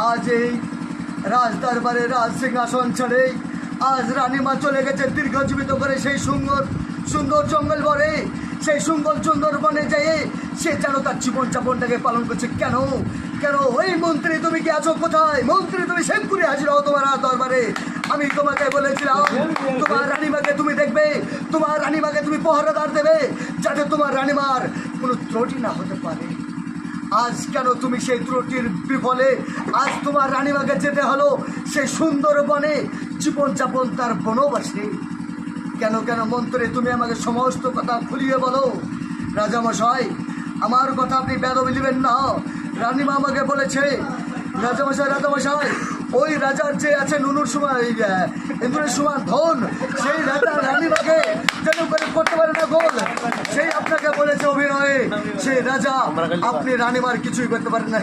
আজ এই রাজ দরবারে রাজ সিংহাসন ছেড়ে আজ রানীমা চলে গেছে দীর্ঘজীবিত করে সেই সুন্দর সুন্দর জঙ্গল বনে, সেই সুন্দর বনে যেয়ে সে যেন তার জীবনযাপনটাকে পালন করছে। কেন কেন ওই মন্ত্রী তুমি কি আছো কোথায়? মন্ত্রী তুমি শ্যামপুরে হাজির হও তোমার রাজ দরবারে। আমি তোমাকে বলেছিলাম তোমার রানীমাকে তুমি দেখবে, তোমার রানীমাকে তুমি পহরাদার দেবে, যাতে তোমার রানীমার কোনো ত্রুটি না হতে পারে। আজ কেন তুমি সেই ত্রুটির বিফলে আজ তোমার রানীমাকে যেতে হলো সেই সুন্দর বনে, জীবনযাপন তার বনবাসে। কেন কেন মন্ত্রী তুমি আমাকে সমস্ত কথা খুলিয়ে বলো। রাজামশাই, আমার কথা আপনি বেদবি নেবেন না। রানীমা আমাকে বলেছে, রাজামশাই ওই রাজার যে আছে নুনুর সমান ইন্দ্রের সমান ধন, সেই রাজা রানীমাকে যেন করে করতে পারে না গোল, সেই আপনাকে বলেছে অভিনয়ে সেই রাজা আপনি রানীমার কিছুই করতে পারেন না।